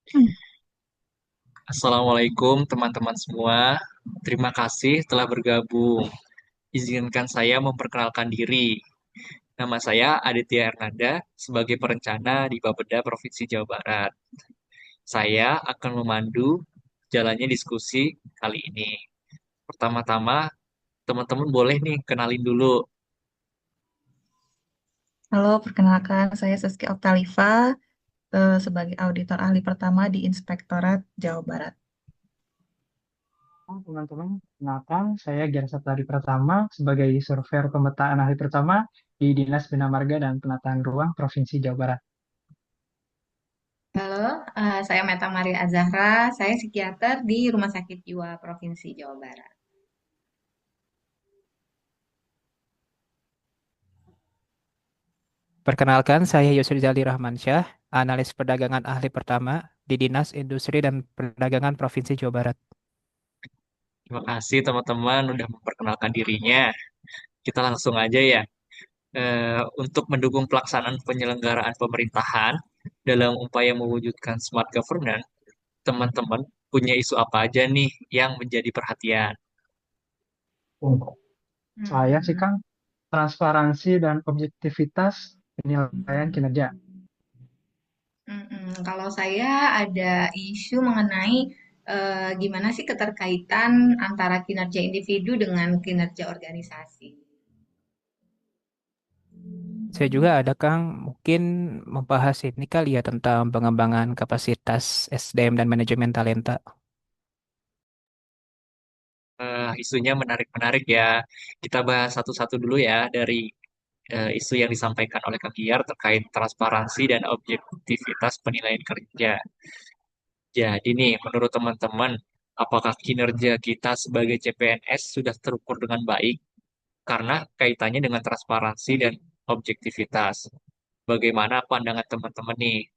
Hmm. Assalamualaikum teman-teman semua. Terima kasih telah bergabung. Izinkan saya memperkenalkan diri. Nama saya Aditya Ernanda sebagai perencana di Bapeda Provinsi Jawa Barat. Saya akan memandu jalannya diskusi kali ini. Pertama-tama, teman-teman boleh nih kenalin dulu. Halo, perkenalkan saya Seski Oktalifa sebagai auditor ahli pertama di Inspektorat Jawa Barat. Teman-teman, kenalkan saya Gian Saptari Pratama sebagai surveyor pemetaan ahli pertama di Dinas Bina Marga dan Penataan Ruang Provinsi Jawa Barat. Halo, saya Meta Maria Azahra. Saya psikiater di Rumah Sakit Jiwa Provinsi Jawa Barat. Perkenalkan, saya Yusri Zali Rahmansyah, analis perdagangan ahli pertama di Dinas Industri dan Perdagangan Provinsi Jawa Barat. Terima kasih teman-teman udah memperkenalkan dirinya. Kita langsung aja ya. Untuk mendukung pelaksanaan penyelenggaraan pemerintahan dalam upaya mewujudkan smart governance, teman-teman punya isu apa aja nih yang menjadi perhatian? Untuk saya sih Hmm, Kang, transparansi dan objektivitas penilaian kinerja. Kalau saya ada isu mengenai gimana sih keterkaitan antara kinerja individu dengan kinerja organisasi. Saya juga ada Kang, mungkin membahas ini kali ya tentang pengembangan kapasitas SDM dan manajemen talenta. Isunya menarik-menarik ya. Kita bahas satu-satu dulu ya dari isu yang disampaikan oleh Kang Giar terkait transparansi dan objektivitas penilaian kerja. Jadi nih, menurut teman-teman, apakah kinerja kita sebagai CPNS sudah terukur dengan baik? Karena kaitannya dengan transparansi dan objektivitas. Bagaimana pandangan teman-teman nih?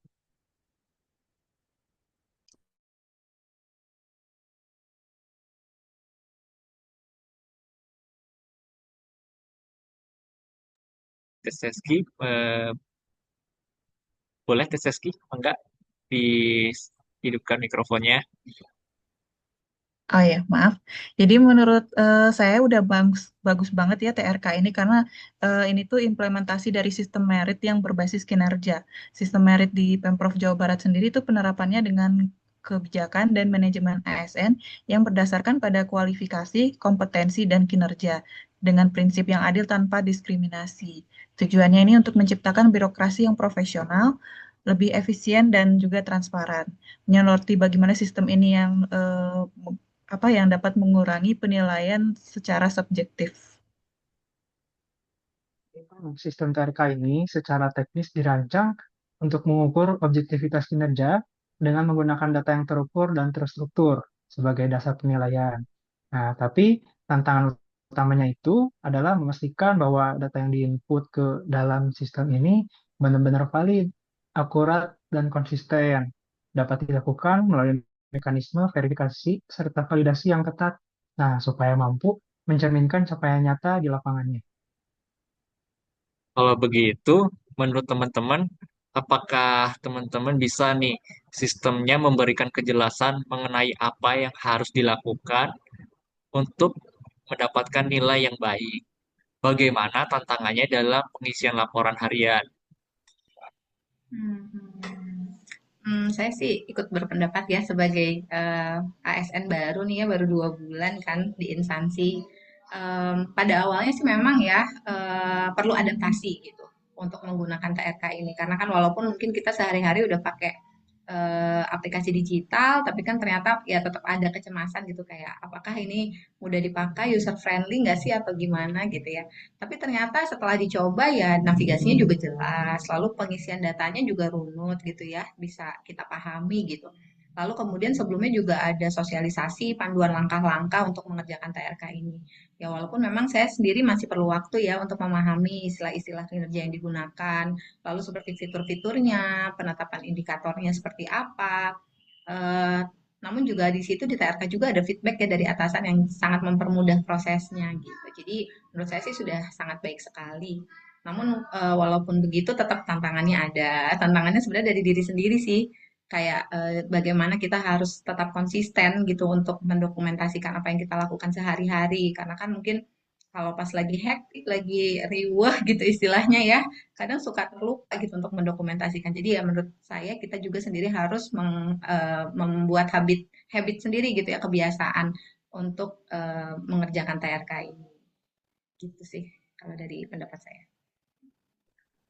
Teseski, boleh Teseski? Enggak? Dihidupkan mikrofonnya. Oh ya, maaf. Jadi menurut saya udah bagus, bagus banget ya TRK ini karena ini tuh implementasi dari sistem merit yang berbasis kinerja. Sistem merit di Pemprov Jawa Barat sendiri itu penerapannya dengan kebijakan dan manajemen ASN yang berdasarkan pada kualifikasi, kompetensi, dan kinerja dengan prinsip yang adil tanpa diskriminasi. Tujuannya ini untuk menciptakan birokrasi yang profesional, lebih efisien, dan juga transparan. Menyoroti bagaimana sistem ini yang apa yang dapat mengurangi penilaian secara subjektif. Sistem TRK ini secara teknis dirancang untuk mengukur objektivitas kinerja dengan menggunakan data yang terukur dan terstruktur sebagai dasar penilaian. Nah, tapi tantangan utamanya itu adalah memastikan bahwa data yang diinput ke dalam sistem ini benar-benar valid, akurat, dan konsisten. Dapat dilakukan melalui mekanisme verifikasi serta validasi yang ketat. Nah, supaya mampu mencerminkan capaian nyata di lapangannya. Kalau begitu, menurut teman-teman, apakah teman-teman bisa nih sistemnya memberikan kejelasan mengenai apa yang harus dilakukan untuk mendapatkan nilai yang baik? Bagaimana tantangannya dalam pengisian laporan harian? Hmm, saya sih ikut berpendapat ya sebagai ASN baru nih ya, baru 2 bulan kan di instansi. Pada awalnya sih memang ya perlu adaptasi gitu untuk menggunakan TRK ini karena kan walaupun mungkin kita sehari-hari udah pakai aplikasi digital, tapi kan ternyata ya tetap ada kecemasan gitu kayak apakah ini mudah dipakai, user friendly nggak sih atau gimana gitu ya. Tapi ternyata setelah dicoba ya navigasinya juga jelas, lalu pengisian datanya juga runut gitu ya, bisa kita pahami gitu. Lalu kemudian sebelumnya juga ada sosialisasi panduan langkah-langkah untuk mengerjakan TRK ini. Ya walaupun memang saya sendiri masih perlu waktu ya untuk memahami istilah-istilah kinerja yang digunakan, lalu seperti fitur-fiturnya, penetapan indikatornya seperti apa. Eh, Namun juga di situ di TRK juga ada feedback ya dari atasan yang sangat mempermudah prosesnya gitu. Jadi menurut saya sih sudah sangat baik sekali. Namun walaupun begitu tetap tantangannya ada. Tantangannya sebenarnya dari diri sendiri sih. kayak bagaimana kita harus tetap konsisten gitu untuk mendokumentasikan apa yang kita lakukan sehari-hari. Karena kan mungkin kalau pas lagi hektik, lagi riweh gitu istilahnya ya, kadang suka terlupa gitu untuk mendokumentasikan. Jadi ya menurut saya kita juga sendiri harus membuat habit habit sendiri gitu ya, kebiasaan untuk mengerjakan TRK ini. Gitu sih kalau dari pendapat saya.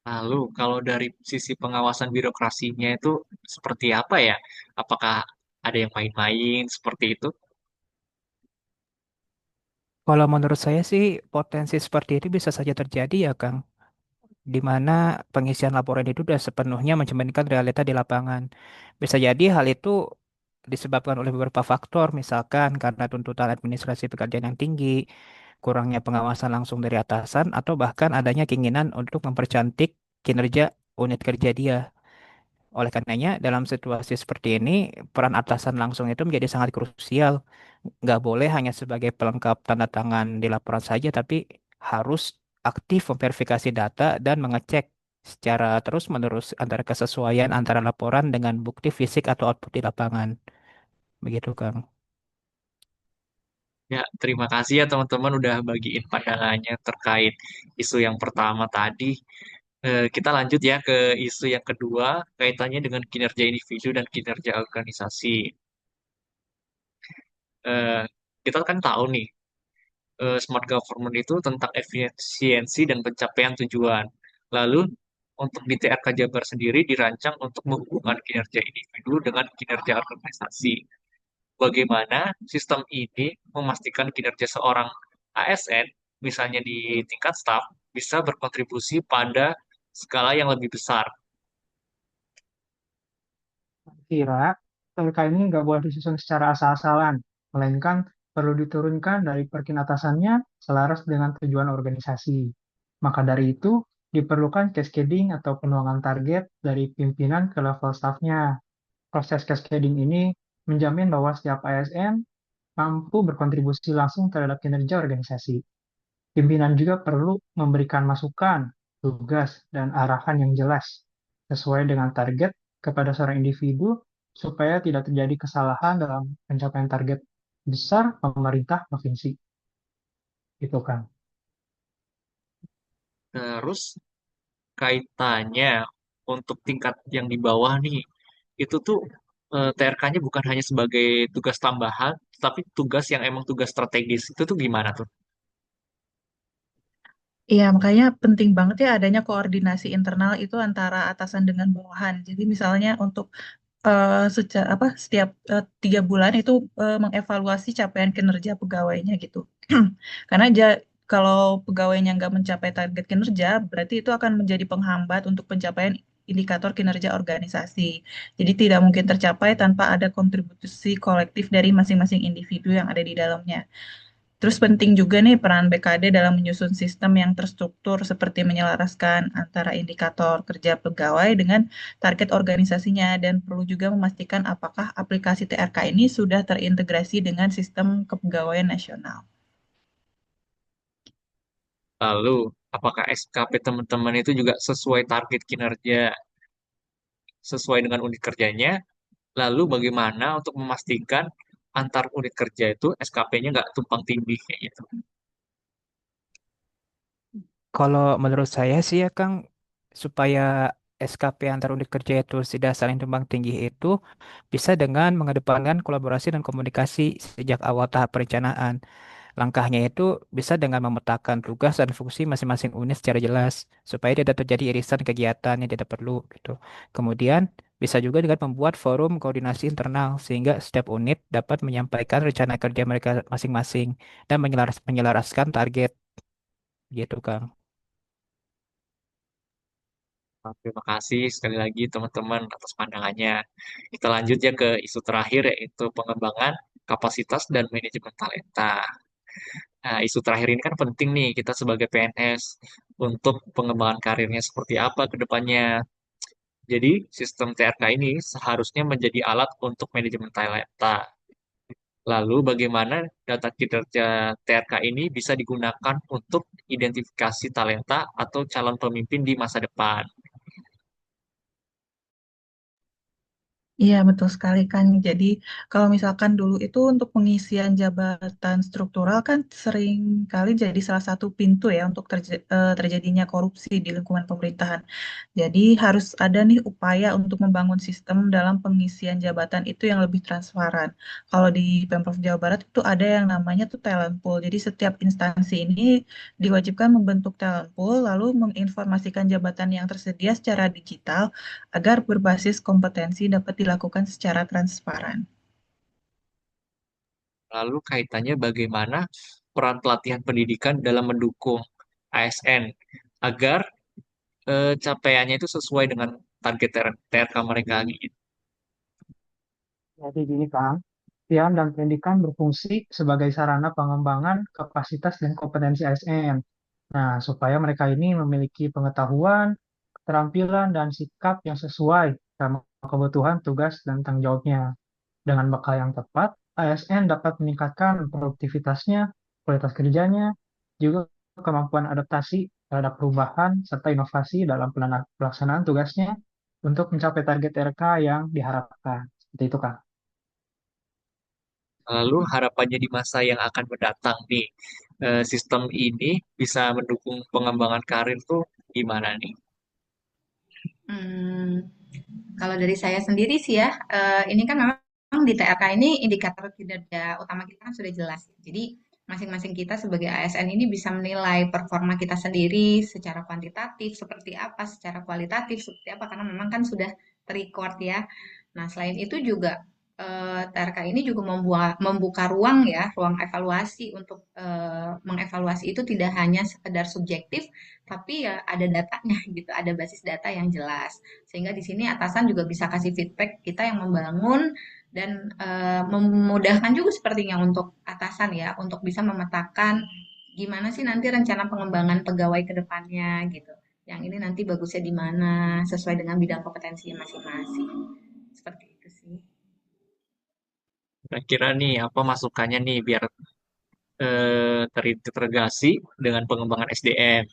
Lalu, kalau dari sisi pengawasan birokrasinya itu seperti apa ya? Apakah ada yang main-main seperti itu? Kalau menurut saya sih potensi seperti itu bisa saja terjadi ya, Kang. Di mana pengisian laporan itu sudah sepenuhnya mencerminkan realita di lapangan. Bisa jadi hal itu disebabkan oleh beberapa faktor, misalkan karena tuntutan administrasi pekerjaan yang tinggi, kurangnya pengawasan langsung dari atasan, atau bahkan adanya keinginan untuk mempercantik kinerja unit kerja dia. Oleh karenanya, dalam situasi seperti ini, peran atasan langsung itu menjadi sangat krusial. Nggak boleh hanya sebagai pelengkap tanda tangan di laporan saja, tapi harus aktif memverifikasi data dan mengecek secara terus-menerus antara kesesuaian antara laporan dengan bukti fisik atau output di lapangan. Begitu, Kang. Ya, terima kasih ya teman-teman udah bagiin pandangannya terkait isu yang pertama tadi. Kita lanjut ya ke isu yang kedua, kaitannya dengan kinerja individu dan kinerja organisasi. Eh, kita kan tahu nih, smart government itu tentang efisiensi dan pencapaian tujuan. Lalu, untuk di TRK Jabar sendiri dirancang untuk menghubungkan kinerja individu dengan kinerja organisasi. Bagaimana sistem ini memastikan kinerja seorang ASN, misalnya di tingkat staf, bisa berkontribusi pada skala yang lebih besar. Kira TRK ini nggak boleh disusun secara asal-asalan, melainkan perlu diturunkan dari perkin atasannya selaras dengan tujuan organisasi. Maka dari itu, diperlukan cascading atau penuangan target dari pimpinan ke level staffnya. Proses cascading ini menjamin bahwa setiap ASN mampu berkontribusi langsung terhadap kinerja organisasi. Pimpinan juga perlu memberikan masukan, tugas, dan arahan yang jelas sesuai dengan target kepada seorang individu supaya tidak terjadi kesalahan dalam pencapaian target besar pemerintah provinsi. Gitu kan. Terus kaitannya untuk tingkat yang di bawah nih, itu tuh TRK-nya bukan hanya sebagai tugas tambahan, tapi tugas yang emang tugas strategis. Itu tuh gimana tuh? Iya, makanya penting banget ya adanya koordinasi internal itu antara atasan dengan bawahan. Jadi misalnya untuk secara apa setiap 3 bulan itu mengevaluasi capaian kinerja pegawainya gitu. Karena kalau pegawainya nggak mencapai target kinerja, berarti itu akan menjadi penghambat untuk pencapaian indikator kinerja organisasi. Jadi tidak mungkin tercapai tanpa ada kontribusi kolektif dari masing-masing individu yang ada di dalamnya. Terus penting juga nih peran BKD dalam menyusun sistem yang terstruktur seperti menyelaraskan antara indikator kerja pegawai dengan target organisasinya dan perlu juga memastikan apakah aplikasi TRK ini sudah terintegrasi dengan sistem kepegawaian nasional. Lalu, apakah SKP teman-teman itu juga sesuai target kinerja, sesuai dengan unit kerjanya? Lalu bagaimana untuk memastikan antar unit kerja itu SKP-nya nggak tumpang tindih kayak gitu? Kalau menurut saya sih ya, Kang, supaya SKP antar unit kerja itu tidak saling tumbang tinggi itu bisa dengan mengedepankan kolaborasi dan komunikasi sejak awal tahap perencanaan. Langkahnya itu bisa dengan memetakan tugas dan fungsi masing-masing unit secara jelas, supaya tidak terjadi irisan kegiatan yang tidak perlu gitu. Kemudian bisa juga dengan membuat forum koordinasi internal, sehingga setiap unit dapat menyampaikan rencana kerja mereka masing-masing dan menyelaraskan target gitu, Kang. Terima kasih sekali lagi teman-teman atas pandangannya. Kita lanjut ya ke isu terakhir yaitu pengembangan kapasitas dan manajemen talenta. Nah, isu terakhir ini kan penting nih kita sebagai PNS untuk pengembangan karirnya seperti apa ke depannya. Jadi, sistem TRK ini seharusnya menjadi alat untuk manajemen talenta. Lalu, bagaimana data kinerja TRK ini bisa digunakan untuk identifikasi talenta atau calon pemimpin di masa depan? Iya, betul sekali kan. Jadi, kalau misalkan dulu itu untuk pengisian jabatan struktural kan sering kali jadi salah satu pintu ya untuk terjadinya korupsi di lingkungan pemerintahan. Jadi, harus ada nih upaya untuk membangun sistem dalam pengisian jabatan itu yang lebih transparan. Kalau di Pemprov Jawa Barat itu ada yang namanya tuh talent pool. Jadi, setiap instansi ini diwajibkan membentuk talent pool lalu menginformasikan jabatan yang tersedia secara digital agar berbasis kompetensi dapat dilakukan secara transparan. Lalu kaitannya bagaimana peran pelatihan pendidikan dalam mendukung ASN agar capaiannya itu sesuai dengan target TRK mereka gitu. Jadi gini Kang, pelatihan dan pendidikan berfungsi sebagai sarana pengembangan kapasitas dan kompetensi ASN. Nah, supaya mereka ini memiliki pengetahuan, keterampilan, dan sikap yang sesuai sama kebutuhan tugas dan tanggung jawabnya. Dengan bekal yang tepat, ASN dapat meningkatkan produktivitasnya, kualitas kerjanya, juga kemampuan adaptasi terhadap perubahan serta inovasi dalam pelaksanaan tugasnya untuk mencapai target RK yang diharapkan. Seperti itu, Kak. Lalu harapannya di masa yang akan mendatang nih, sistem ini bisa mendukung pengembangan karir tuh gimana nih? Hmm, kalau dari saya sendiri sih ya, ini kan memang di TRK ini indikator kinerja utama kita kan sudah jelas. Jadi masing-masing kita sebagai ASN ini bisa menilai performa kita sendiri secara kuantitatif seperti apa, secara kualitatif seperti apa, karena memang kan sudah terrecord ya. Nah, selain itu juga TRK ini juga membuka ruang ya, ruang evaluasi untuk mengevaluasi itu tidak hanya sekedar subjektif, tapi ya ada datanya gitu, ada basis data yang jelas. Sehingga di sini atasan juga bisa kasih feedback kita yang membangun dan memudahkan juga sepertinya untuk atasan ya, untuk bisa memetakan gimana sih nanti rencana pengembangan pegawai ke depannya gitu. Yang ini nanti bagusnya di mana, sesuai dengan bidang kompetensinya masing-masing. Seperti itu sih. Kira-kira nih apa masukannya nih biar terintegrasi dengan pengembangan SDM?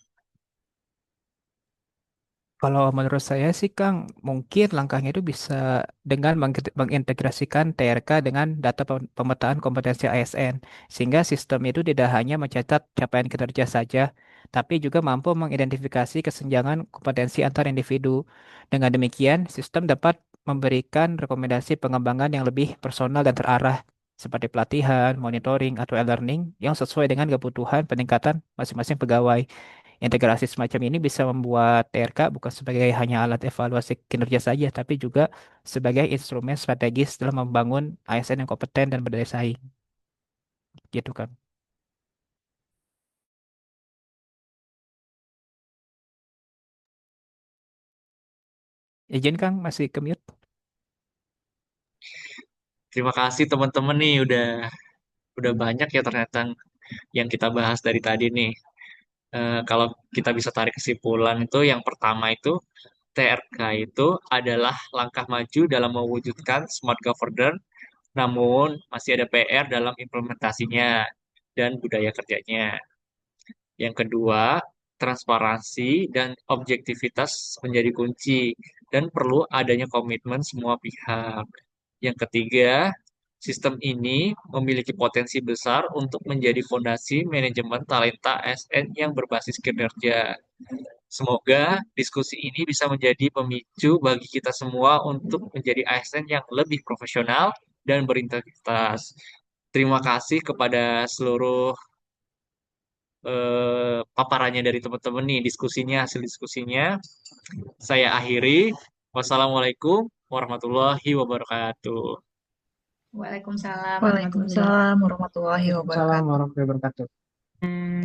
Kalau menurut saya sih Kang, mungkin langkahnya itu bisa dengan mengintegrasikan TRK dengan data pemetaan kompetensi ASN, sehingga sistem itu tidak hanya mencatat capaian kinerja saja, tapi juga mampu mengidentifikasi kesenjangan kompetensi antar individu. Dengan demikian, sistem dapat memberikan rekomendasi pengembangan yang lebih personal dan terarah, seperti pelatihan, monitoring, atau e-learning yang sesuai dengan kebutuhan peningkatan masing-masing pegawai. Integrasi semacam ini bisa membuat TRK bukan sebagai hanya alat evaluasi kinerja saja, tapi juga sebagai instrumen strategis dalam membangun ASN yang kompeten dan berdaya saing. Gitu kan. Izin Kang, masih ke mute. Terima kasih teman-teman nih udah banyak ya ternyata yang kita bahas dari tadi nih. Kalau kita bisa tarik kesimpulan itu yang pertama itu TRK itu adalah langkah maju dalam mewujudkan smart governance, namun masih ada PR dalam implementasinya dan budaya kerjanya. Yang kedua, transparansi dan objektivitas menjadi kunci dan perlu adanya komitmen semua pihak. Yang ketiga, sistem ini memiliki potensi besar untuk menjadi fondasi manajemen talenta ASN yang berbasis kinerja. Semoga diskusi ini bisa menjadi pemicu bagi kita semua untuk menjadi ASN yang lebih profesional dan berintegritas. Terima kasih kepada seluruh paparannya dari teman-teman nih, diskusinya, hasil diskusinya. Saya akhiri. Wassalamualaikum warahmatullahi wabarakatuh. Waalaikumsalam warahmatullahi wabarakatuh. Waalaikumsalam warahmatullahi Waalaikumsalam wabarakatuh. warahmatullahi wabarakatuh.